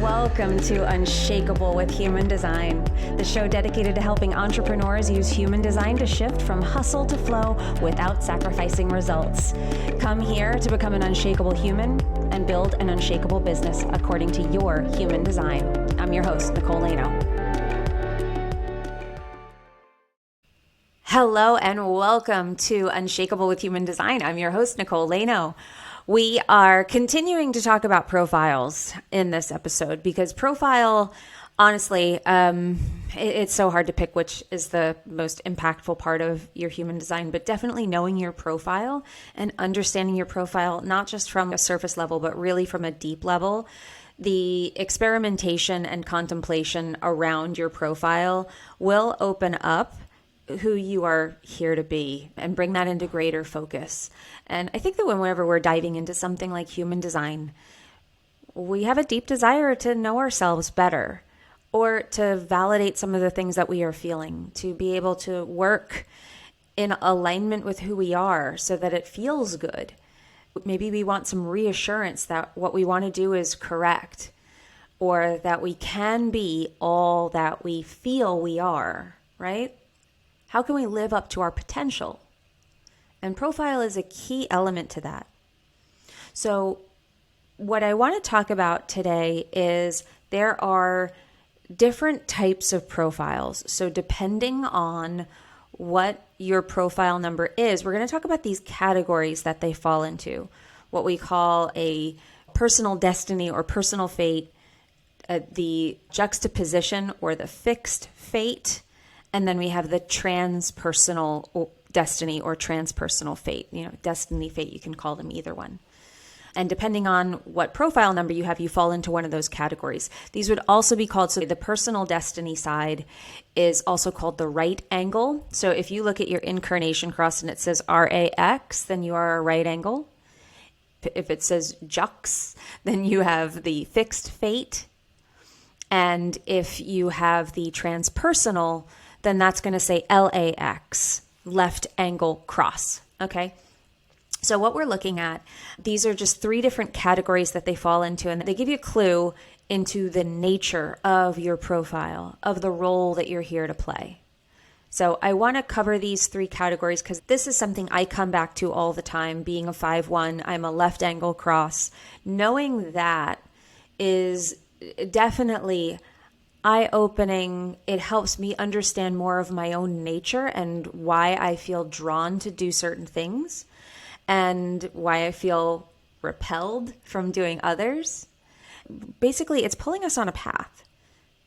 Welcome to Unshakeable with Human Design, the show dedicated to helping entrepreneurs use human design to shift from hustle to flow without sacrificing results. Come here to become an unshakable human and build an unshakable business according to your human design. I'm your host, Nicole Laino. Hello and welcome to Unshakeable with Human Design. I'm your host, Nicole Laino. We are continuing to talk about profiles in this episode because profile, honestly, it's so hard to pick which is the most impactful part of your human design, but definitely knowing your profile and understanding your profile, not just from a surface level, but really from a deep level. The experimentation and contemplation around your profile will open up who you are here to be and bring that into greater focus. And I think that whenever we're diving into something like human design, we have a deep desire to know ourselves better or to validate some of the things that we are feeling, to be able to work in alignment with who we are so that it feels good. Maybe we want some reassurance that what we want to do is correct or that we can be all that we feel we are, right? How can we live up to our potential? And profile is a key element to that. So what I want to talk about today is there are different types of profiles. So depending on what your profile number is, we're going to talk about these categories that they fall into. What we call a personal destiny or personal fate, the juxtaposition or the fixed fate, and then we have the transpersonal destiny or transpersonal fate. Destiny, fate, you can call them either one. And depending on what profile number you have, you fall into one of those categories. These would also be called, so the personal destiny side is also called the right angle. So if you look at your incarnation cross and it says RAX, then you are a right angle. If it says jux, then you have the fixed fate. And if you have the transpersonal, then that's going to say LAX, left angle cross, okay? So what we're looking at, these are just three different categories that they fall into, and they give you a clue into the nature of your profile, of the role that you're here to play. So I want to cover these three categories because this is something I come back to all the time. Being a 5-1, I'm a left angle cross. Knowing that is definitely eye-opening. It helps me understand more of my own nature and why I feel drawn to do certain things and why I feel repelled from doing others. Basically, it's pulling us on a path.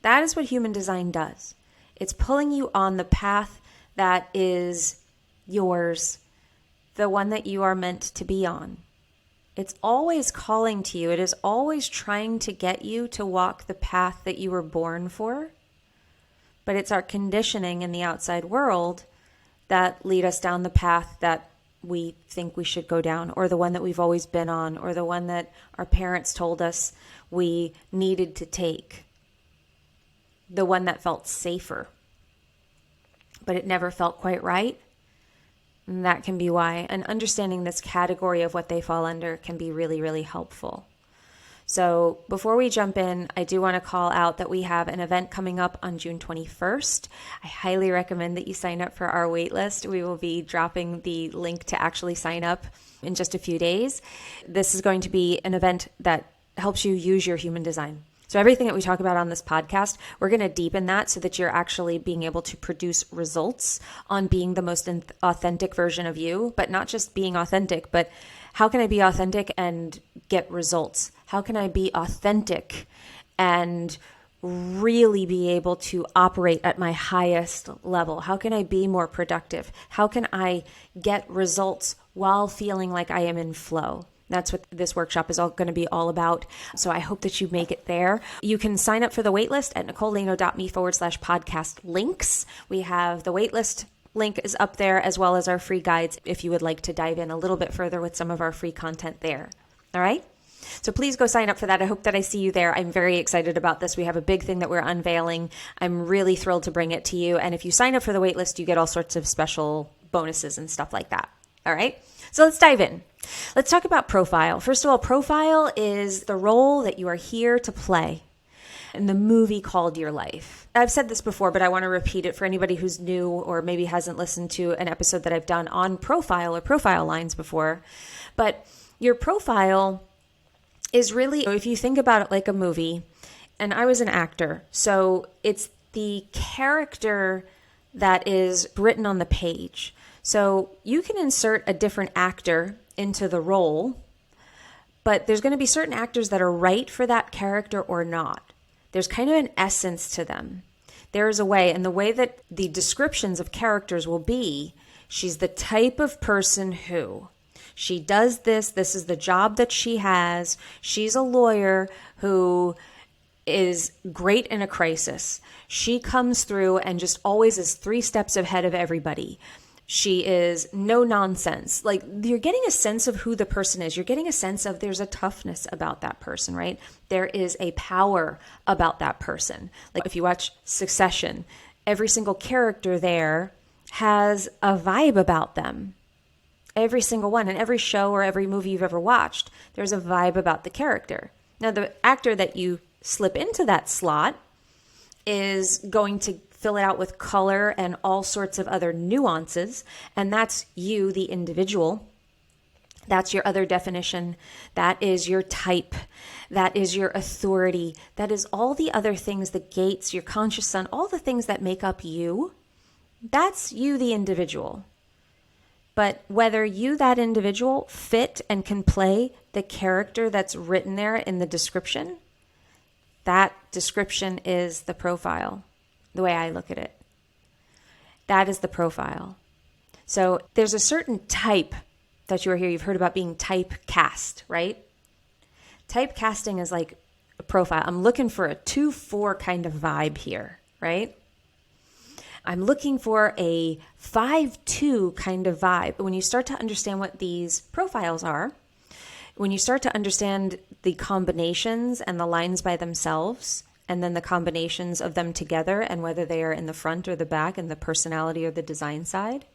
That is what human design does. It's pulling you on the path that is yours, the one that you are meant to be on. It's always calling to you. It is always trying to get you to walk the path that you were born for. But it's our conditioning in the outside world that lead us down the path that we think we should go down, or the one that we've always been on, or the one that our parents told us we needed to take. The one that felt safer, but it never felt quite right. And that can be why. And understanding this category of what they fall under can be really, really helpful. So before we jump in, I do want to call out that we have an event coming up on June 21st. I highly recommend that you sign up for our waitlist. We will be dropping the link to actually sign up in just a few days. This is going to be an event that helps you use your human design. So everything that we talk about on this podcast, we're going to deepen that so that you're actually being able to produce results on being the most authentic version of you, but not just being authentic, but how can I be authentic and get results? How can I be authentic and really be able to operate at my highest level? How can I be more productive? How can I get results while feeling like I am in flow? That's what this workshop is all going to be all about. So I hope that you make it there. You can sign up for the waitlist at nicolelaino.me/podcast links. We have the waitlist link is up there, as well as our free guides if you would like to dive in a little bit further with some of our free content there. All right? So please go sign up for that. I hope that I see you there. I'm very excited about this. We have a big thing that we're unveiling. I'm really thrilled to bring it to you. And if you sign up for the waitlist, you get all sorts of special bonuses and stuff like that. All right? So let's dive in. Let's talk about profile. First of all, profile is the role that you are here to play. in the movie called Your Life. I've said this before, but I want to repeat it for anybody who's new or maybe hasn't listened to an episode that I've done on profile or profile lines before. But your profile is really, if you think about it like a movie, and I was an actor, so it's the character that is written on the page. So you can insert a different actor into the role, but there's going to be certain actors that are right for that character or not. There's kind of an essence to them. There is a way, and the way that the descriptions of characters will be, she's the type of person who, she does this, this is the job that she has, she's a lawyer who is great in a crisis. She comes through and just always is 3 steps ahead of everybody. She is no nonsense. Like, you're getting a sense of who the person is. You're getting a sense of there's a toughness about that person, right? There is a power about that person. Like if you watch Succession, every single character there has a vibe about them. Every single one. In every show or every movie you've ever watched, there's a vibe about the character. Now, the actor that you slip into that slot is going to fill it out with color and all sorts of other nuances. And that's you, the individual. That's your other definition. That is your type. That is your authority. That is all the other things, the gates, your conscious sun, all the things that make up you. That's you, the individual. But whether you, that individual, fit and can play the character that's written there in the description, that description is the profile, the way I look at it. That is the profile. So there's a certain type that you are here. You've heard about being typecast, right? Typecasting is like a profile. I'm looking for a 2-4 kind of vibe here, right? I'm looking for a 5-2 kind of vibe. When you start to understand what these profiles are, when you start to understand the combinations and the lines by themselves, and then the combinations of them together and whether they are in the front or the back and the personality or the design side,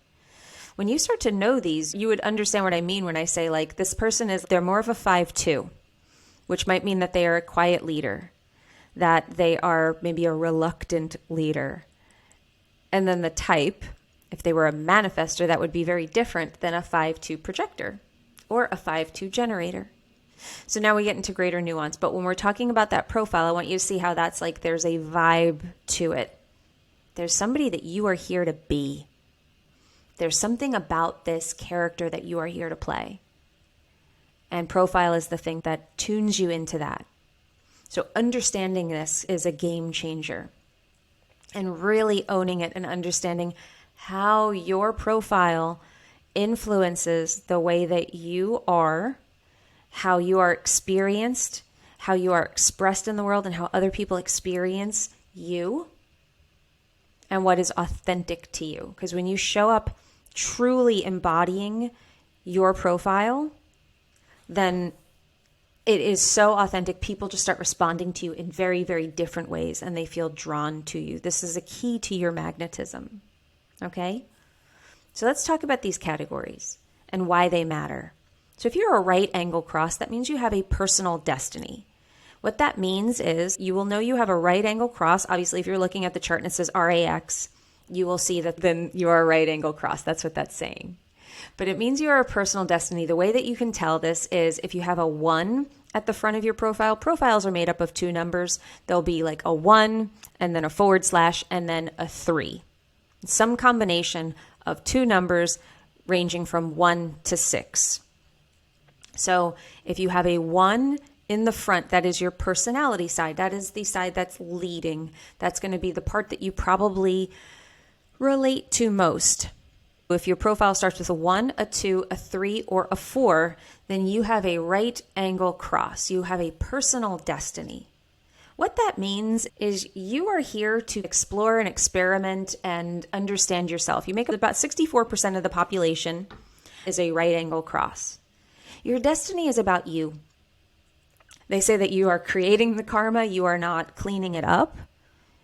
when you start to know these, you would understand what I mean when I say, like, this person they're more of a 5-2, which might mean that they are a quiet leader, that they are maybe a reluctant leader. And then the type, if they were a manifestor, that would be very different than a 5-2 projector or a 5-2 generator. So now we get into greater nuance. But when we're talking about that profile, I want you to see how that's like there's a vibe to it. There's somebody that you are here to be. There's something about this character that you are here to play. And profile is the thing that tunes you into that. So understanding this is a game changer. And really owning it and understanding how your profile influences the way that you are, how you are experienced, how you are expressed in the world, and how other people experience you, and what is authentic to you. Because when you show up truly embodying your profile, then it is so authentic. People just start responding to you in very, very different ways, and they feel drawn to you. This is a key to your magnetism. Okay? So let's talk about these categories and why they matter. So if you're a right angle cross, that means you have a personal destiny. What that means is you will know you have a right angle cross. Obviously, if you're looking at the chart and it says RAX, you will see that then you are a right angle cross. That's what that's saying. But it means you are a personal destiny. The way that you can tell this is if you have a 1 at the front of your profile. Profiles are made up of 2 numbers. There'll be like a 1 and then a / and then a 3. Some combination of 2 numbers ranging from 1 to 6. So if you have a 1 in the front, that is your personality side. That is the side that's leading. That's going to be the part that you probably relate to most. If your profile starts with a 1, a 2, a 3, or a 4, then you have a right angle cross. You have a personal destiny. What that means is you are here to explore and experiment and understand yourself. You make about 64% of the population is a right angle cross. Your destiny is about you. They say that you are creating the karma. You are not cleaning it up.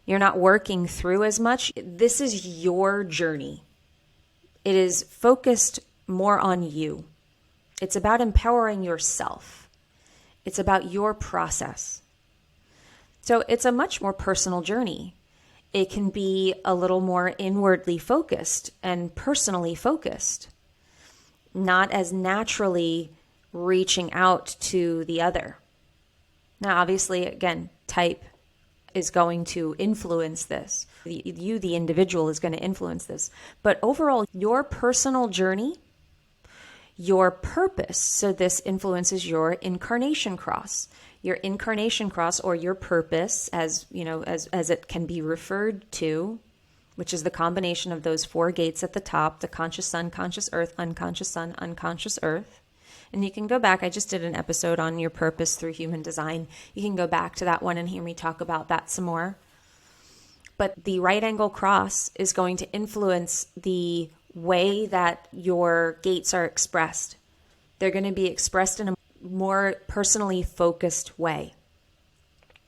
You're not working through as much. This is your journey. It is focused more on you. It's about empowering yourself. It's about your process. So it's a much more personal journey. It can be a little more inwardly focused and personally focused, not as naturally reaching out to the other. Now, obviously, again, type is going to influence this. You, the individual, is going to influence this. But overall, your personal journey, your purpose, so this influences your incarnation cross. Your incarnation cross, or your purpose, as you know, as it can be referred to, which is the combination of those 4 gates at the top: the conscious sun, conscious earth, unconscious sun, unconscious earth. And you can go back. I just did an episode on your purpose through human design. You can go back to that one and hear me talk about that some more. But the right angle cross is going to influence the way that your gates are expressed. They're going to be expressed in a more personally focused way.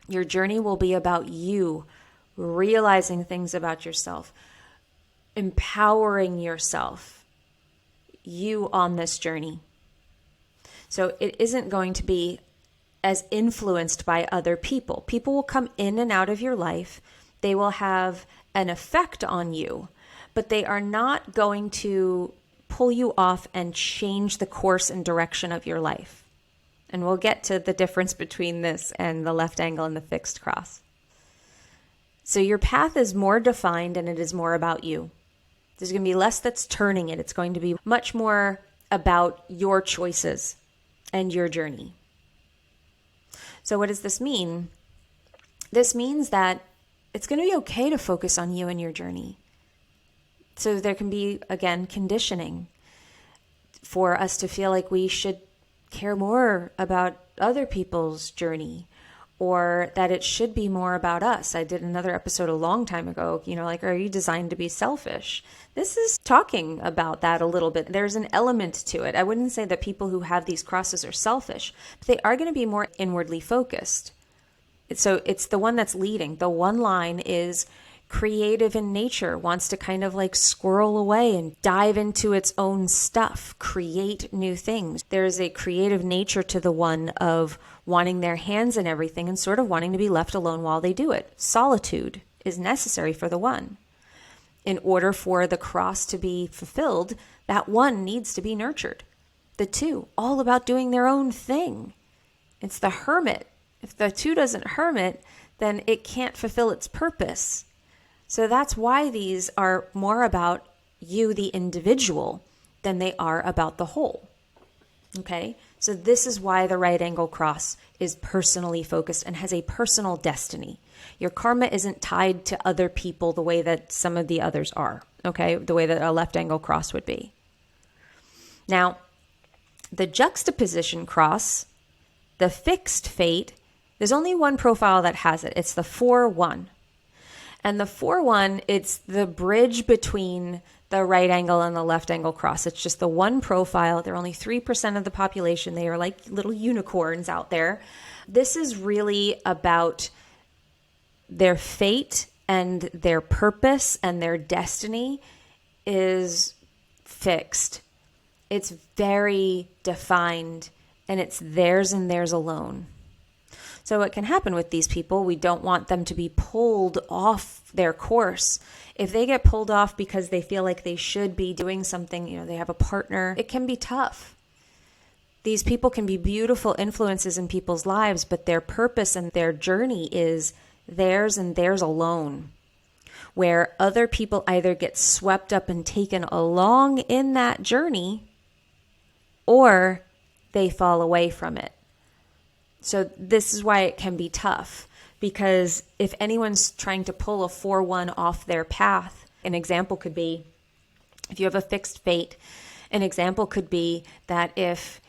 Your journey will be about you realizing things about yourself, empowering yourself, you on this journey. So it isn't going to be as influenced by other people. People will come in and out of your life. They will have an effect on you, but they are not going to pull you off and change the course and direction of your life. And we'll get to the difference between this and the left angle and the fixed cross. So your path is more defined and it is more about you. There's going to be less that's turning it. It's going to be much more about your choices and your journey. So what does this mean? This means that it's going to be okay to focus on you and your journey. So there can be, again, conditioning for us to feel like we should care more about other people's journey, or that it should be more about us. I did another episode a long time ago, like, are you designed to be selfish? This is talking about that a little bit. There's an element to it. I wouldn't say that people who have these crosses are selfish, but they are going to be more inwardly focused. So it's the one that's leading. The one line is creative in nature, wants to kind of like squirrel away and dive into its own stuff, create new things. There's a creative nature to the one of wanting their hands in everything and sort of wanting to be left alone while they do it. Solitude is necessary for the one. In order for the cross to be fulfilled, that one needs to be nurtured. The 2, all about doing their own thing. It's the hermit. If the 2 doesn't hermit, then it can't fulfill its purpose. So that's why these are more about you, the individual, than they are about the whole. Okay? So this is why the right angle cross is personally focused and has a personal destiny. Your karma isn't tied to other people the way that some of the others are. Okay? The way that a left angle cross would be. Now, the juxtaposition cross, the fixed fate, there's only one profile that has it. It's the 4-1. And the 4-1, it's the bridge between the right angle and the left angle cross. It's just the one profile. They're only 3% of the population. They are like little unicorns out there. This is really about their fate and their purpose, and their destiny is fixed. It's very defined, and it's theirs and theirs alone. So what can happen with these people, we don't want them to be pulled off their course. If they get pulled off because they feel like they should be doing something, they have a partner, it can be tough. These people can be beautiful influences in people's lives, but their purpose and their journey is theirs and theirs alone. Where other people either get swept up and taken along in that journey, or they fall away from it. So this is why it can be tough, because if anyone's trying to pull a 4-1 off their path, an example could be, if you have a fixed fate, an example could be that if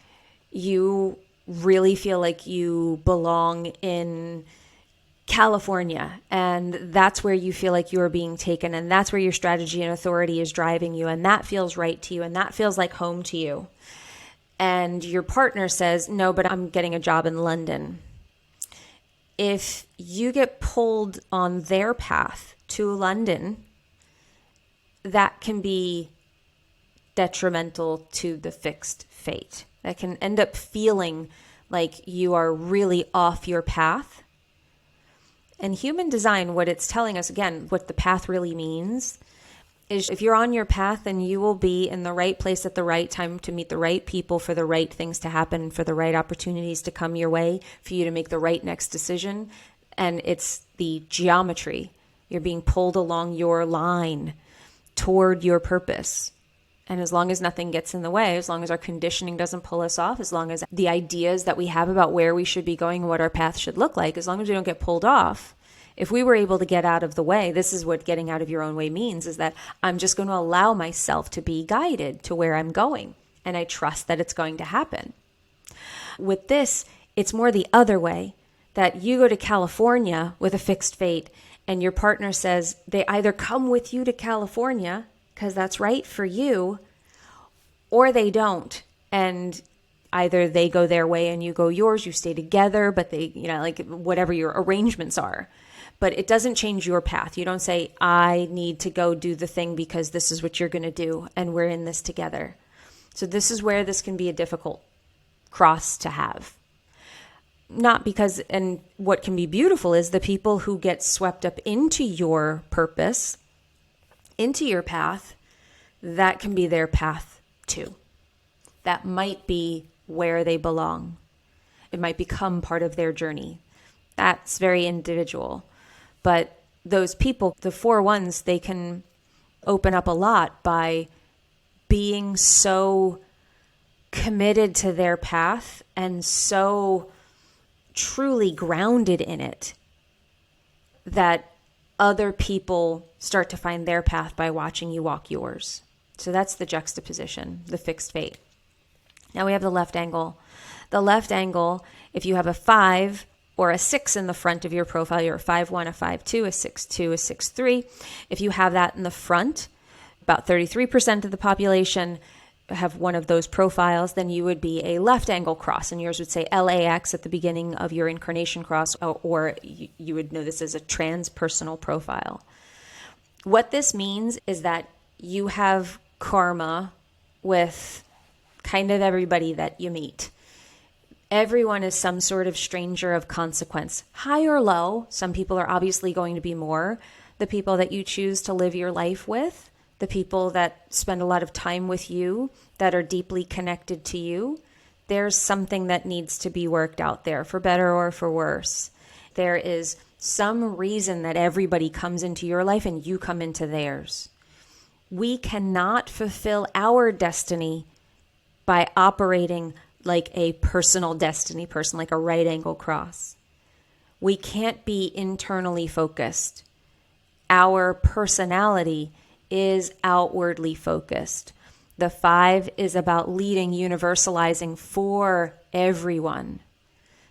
you really feel like you belong in California, and that's where you feel like you're being taken, and that's where your strategy and authority is driving you, and that feels right to you, and that feels like home to you. And your partner says, no, but I'm getting a job in London. If you get pulled on their path to London, that can be detrimental to the fixed fate. That can end up feeling like you are really off your path. And human design, what it's telling us, again, what the path really means is if you're on your path, then you will be in the right place at the right time to meet the right people, for the right things to happen, for the right opportunities to come your way, for you to make the right next decision. And it's the geometry. You're being pulled along your line toward your purpose. And as long as nothing gets in the way, as long as our conditioning doesn't pull us off, as long as the ideas that we have about where we should be going and what our path should look like, as long as we don't get pulled off, if we were able to get out of the way, this is what getting out of your own way means, is that I'm just going to allow myself to be guided to where I'm going. And I trust that it's going to happen. With this, it's more the other way, that you go to California with a fixed fate and your partner says they either come with you to California because that's right for you, or they don't. And either they go their way and you go yours, you stay together, but they, like whatever your arrangements are. But it doesn't change your path. You don't say, I need to go do the thing because this is what you're going to do and we're in this together. So this is where this can be a difficult cross to have. Not because, and what can be beautiful is the people who get swept up into your purpose, into your path, that can be their path too. That might be where they belong. It might become part of their journey. That's very individual. But those people, the 4-1s, they can open up a lot by being so committed to their path and so truly grounded in it that other people start to find their path by watching you walk yours. So that's the juxtaposition, the fixed fate. Now we have the left angle. The left angle, if you have a 5 or a 6 in the front of your profile, you're a 5-1, a 5-2, a 6-2, a 6-3. If you have that in the front, about 33% of the population have one of those profiles, then you would be a left angle cross, and yours would say LAX at the beginning of your incarnation cross, or you would know this as a transpersonal profile. What this means is that you have karma with kind of everybody that you meet. Everyone is some sort of stranger of consequence, high or low. Some people are obviously going to be more. The people that you choose to live your life with, the people that spend a lot of time with you, that are deeply connected to you, there's something that needs to be worked out there, for better or for worse. There is some reason that everybody comes into your life and you come into theirs. We cannot fulfill our destiny by operating like a personal destiny person, like a right angle cross. We can't be internally focused. Our personality is outwardly focused. The 5 is about leading, universalizing for everyone.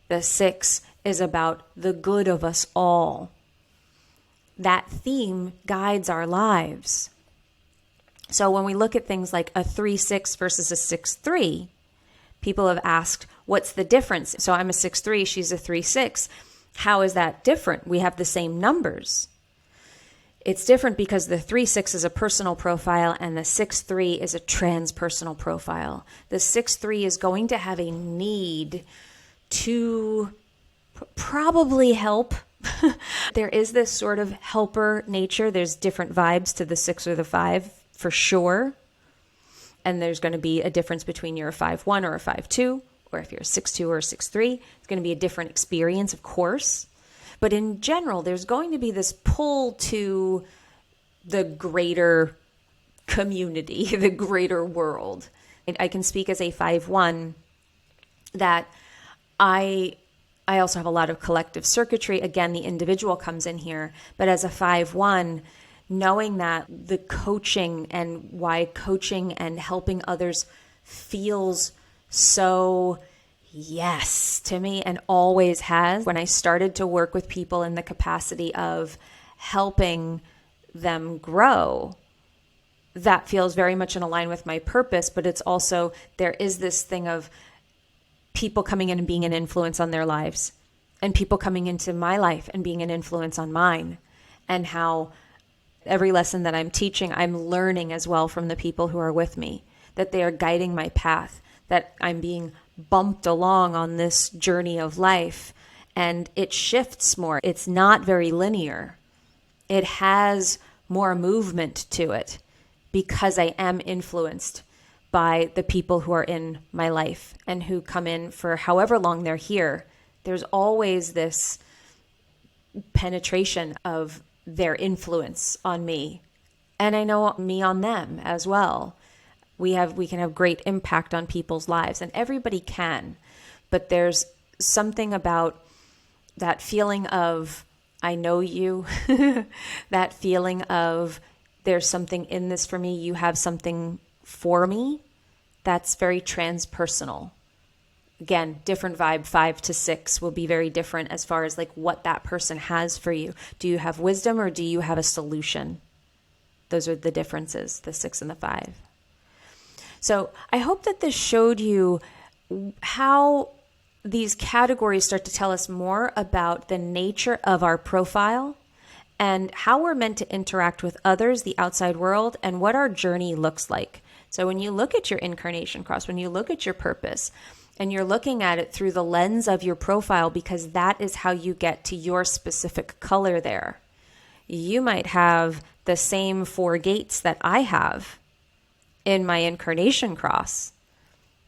The 6 is about the good of us all. That theme guides our lives. So when we look at things like a 3-6 versus a 6-3, people have asked, what's the difference? So I'm a 6-3, she's a 3-6. How is that different? We have the same numbers. It's different because the 3-6 is a personal profile and the 6-3 is a transpersonal profile. The 6-3 is going to have a need to probably help. There is this sort of helper nature. There's different vibes to the 6 or the 5 for sure. And there's going to be a difference between you're a 5-1 or a 5-2, or if you're a 6-2 or a 6-3. It's going to be a different experience, of course. But in general, there's going to be this pull to the greater community, the greater world. And I can speak as a 5-1 that I also have a lot of collective circuitry. Again, the individual comes in here. But as a 5-1, knowing that the coaching and why coaching and helping others feels so yes to me and always has. When I started to work with people in the capacity of helping them grow, that feels very much in line with my purpose. But it's also, there is this thing of people coming in and being an influence on their lives, and people coming into my life and being an influence on mine, and how every lesson that I'm teaching, I'm learning as well from the people who are with me, that they are guiding my path, that I'm being bumped along on this journey of life. and it shifts more. It's not very linear. It has more movement to it because I am influenced by the people who are in my life and who come in for however long they're here. There's always this penetration of their influence on me. And I know me on them as well. We can have great impact on people's lives, and everybody can. But there's something about that feeling of, I know you, that feeling of there's something in this for me, you have something for me, that's very transpersonal. Again, different vibe. 5 to 6 will be very different as far as like what that person has for you. Do you have wisdom or do you have a solution? Those are the differences, the 6 and the 5. So I hope that this showed you how these categories start to tell us more about the nature of our profile and how we're meant to interact with others, the outside world, and what our journey looks like. So when you look at your incarnation cross, when you look at your purpose, and you're looking at it through the lens of your profile, because that is how you get to your specific color there. You might have the same 4 gates that I have in my incarnation cross.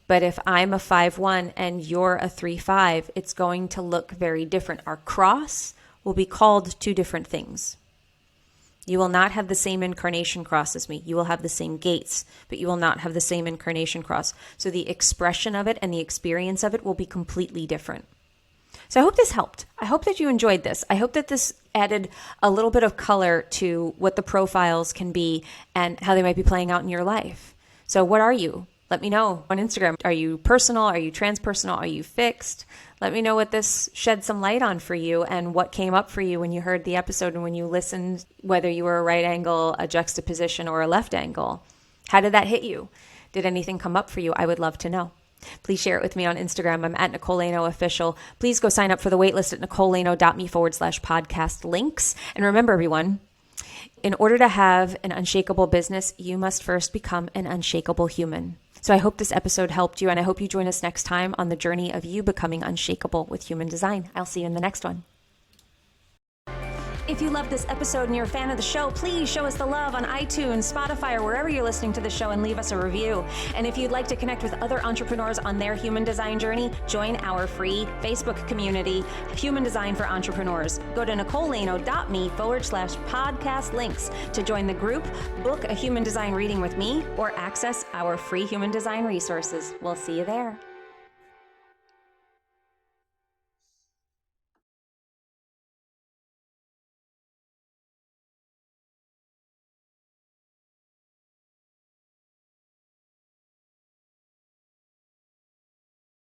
But if I'm a 5-1 and you're a 3-5, it's going to look very different. Our cross will be called 2 different things. You will not have the same incarnation cross as me. You will have the same gates, but you will not have the same incarnation cross. So the expression of it and the experience of it will be completely different. So I hope this helped. I hope that you enjoyed this. I hope that this added a little bit of color to what the profiles can be and how they might be playing out in your life. So what are you? Let me know on Instagram. Are you personal? Are you transpersonal? Are you fixed? Let me know what this shed some light on for you and what came up for you when you heard the episode and when you listened, whether you were a right angle, a juxtaposition, or a left angle. How did that hit you? Did anything come up for you? I would love to know. Please share it with me on Instagram. I'm at Nicole Laino Official. Please go sign up for the waitlist at nicolelaino.me/podcast links. And remember, everyone, in order to have an unshakable business, you must first become an unshakable human. So I hope this episode helped you, and I hope you join us next time on the journey of you becoming unshakable with human design. I'll see you in the next one. If you love this episode and you're a fan of the show, please show us the love on iTunes, Spotify, or wherever you're listening to the show and leave us a review. And if you'd like to connect with other entrepreneurs on their human design journey, join our free Facebook community, Human Design for Entrepreneurs. Go to nicolelaino.me/podcast links to join the group, book a human design reading with me, or access our free human design resources. We'll see you there.